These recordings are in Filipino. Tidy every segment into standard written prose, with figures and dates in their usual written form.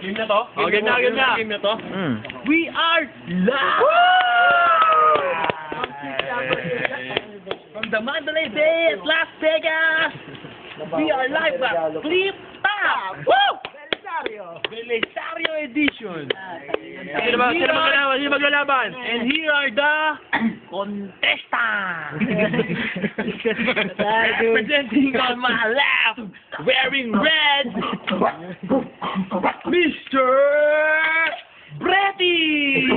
Game na to? Game na. Game na to? We are live! From the Mandalay Bay at Las Vegas! We are live at Flip Top! Woo! Belisario edition! Sino maglalaban? And here are the contestants! Representing on my left, wearing red, Mr. Bretty!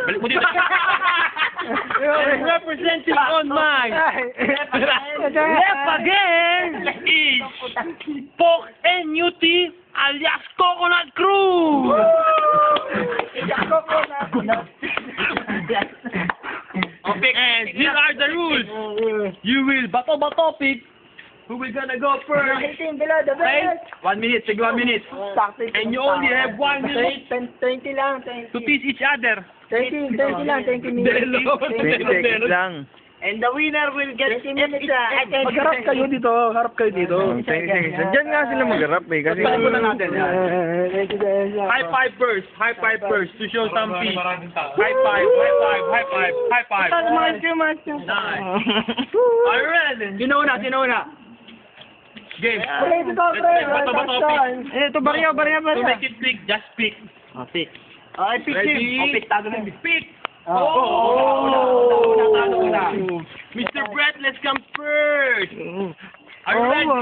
Balik mo dito. And representing on my left again is Pok NUT alias Coconut Crew! And here are the rules. You will bato pick. Who will gonna go first? 18 below the belt. 1 minute, take 1 minute. And you only have 1 minute 20 lang, 20. to tease each other. 20 lang, 20 minutes. 20 seconds lang. And the winner will get 20 minutes. Magharap kayo dito, harap kayo dito. 20 seconds. Diyan nga sila magharap eh. Kasi High five first to show some peace. High five. Nice. Are you ready? Sino una? Game. Let's make Bato pick. ito, barya. To make it pick, just pick. pick. I pick him. Ready? Pick. Mr. Brett, let's come first. Are you ready?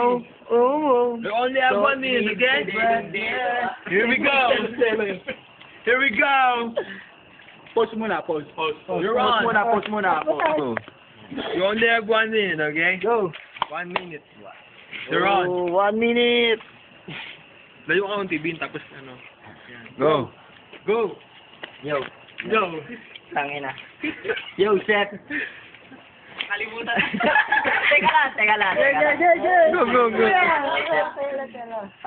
You only have 1 minute, okay? Here we go. Pause muna. You're on. Pause muna. You only have 1 minute, okay? Go. 1 minute. You're on. 1 minute. Layo ka ng TV, tapos ano. Go. Go. Yo. Go. Tangina. Yo, Seth. Kalimutan. Teka lang. Go.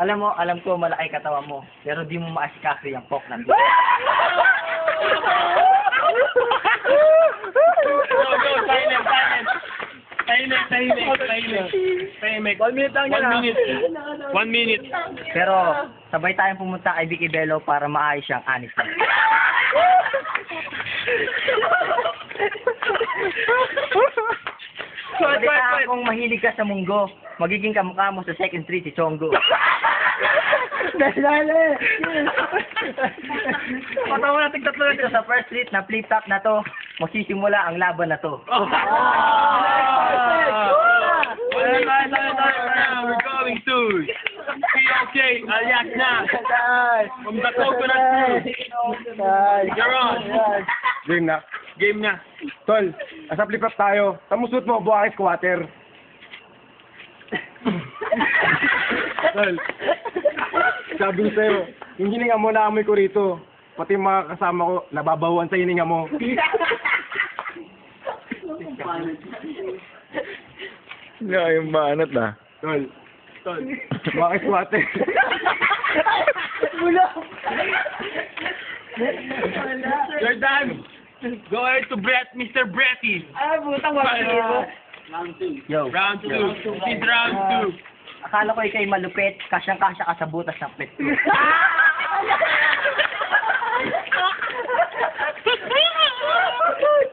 Alam ko malaki katawan mo, pero di mo maasikaso yung pok ng Go. Silent. 1 minute lang yan. 1 minute. Pero sabay tayong pumunta kay Vicky Bello para maayos siyang anis. Balita kung mahilig ka sa munggo, magiging kamukha mo sa second street si Chongo. Patawa natin tatlo dito sa first street na flip top na to, magsisimula ang laban na to. We're going to POK alias na from the Coconut Crew. You're on. Game na. Tol, nasa flip-flop tayo. Tamusot mo, buwakis squatter. Tol, sabi ko sa'yo, yung hininga mo naamoy ko rito. Pati yung mga kasama ko, nababawan sa hininga mo. Nga yung banat ah. Tol, buwakis squatter. You're done. Go ahead to Brett, Mr. Bretty. Yo. Round 2. This is round 2. Akala ko ikay malupit, kasyang-kasya ka sa butas ng pet.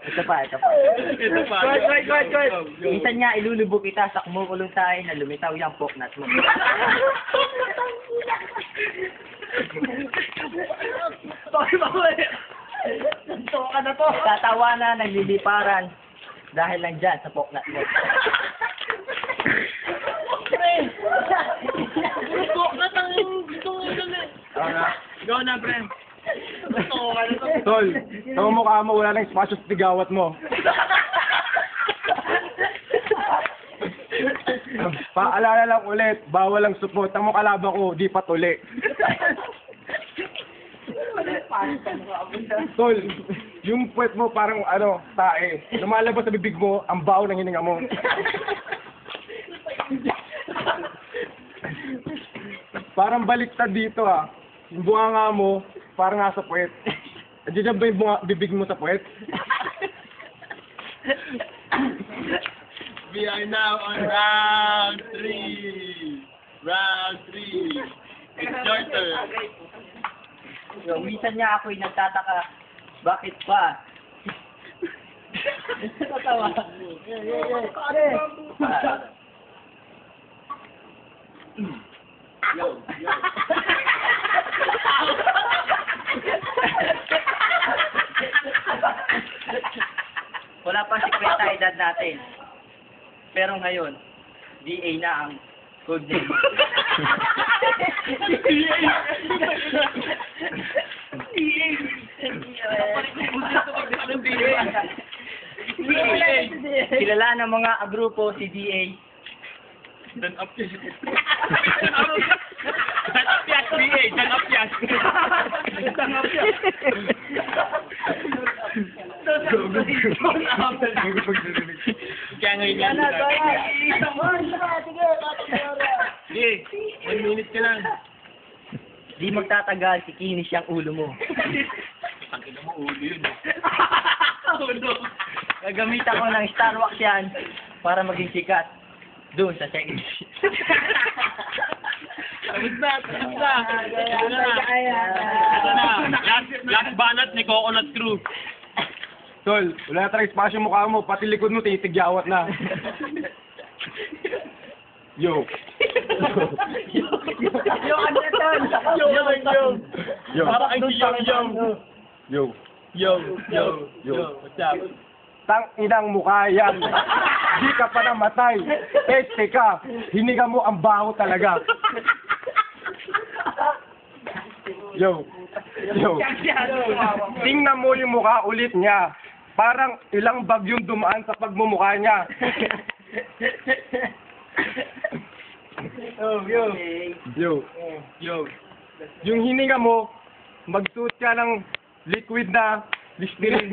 Ito pa. Minsan nga ilulubog kita sa kumukulong tayo na lumitaw yung poknat mo. Tatawa na, nagliliparan dahil lang dyan sa poknat mo. Poknat ang gusto mo dun Go na, Brent. Tol, sa mukha mo, wala nang espasyo sa tigawat mo. Paalala lang ulit, bawal ang support. Ang mong kalaban ko, di patuli. Tol, yung puwet mo parang tae. Lumalabas sa bibig mo, ang baho ng hininga mo. Parang baliktad dito ah. Yung bunganga mo, parang nasa puwet. Andiyan ba yung bibig mo sa puwet? We are now on round 3. Your turn. Yo, minsan niya ako'y nagtataka, bakit pa? Tatawa. Wala pang 50 edad natin. Pero ngayon, DA na ang code name. Kilala ng mga agrupo si DA. Dan up yan. Dan up yan, DA. Dan up yan. Dan up yan. Kaya ngayon yan. Sige, 1 minute ka lang. Di magtatagal, kikinis yung ulo mo. Tangina mo, ulo yun. Ulo. Gagamitan ko ng Star Wax yan para maging sikat doon sa second. Tapos na. Ito na. Last banat ni Coconut Crew. Tol, wala na talagang espasyo mukha mo, pati likod mo titigyawat na. Yo. Yung ano tol? Yo. Para kay si Yo. Yo. What's up? Tang inang mukha yan. Di ka pa namatay. Este ka. Hiniga mo ang baho talaga. Yo. Tingnan mo yung mukha ulit niya. Parang ilang bagyong dumaan sa pagmumukha niya. Yo. Yung hininga mo, magsuot ka ng liquid na Listerine.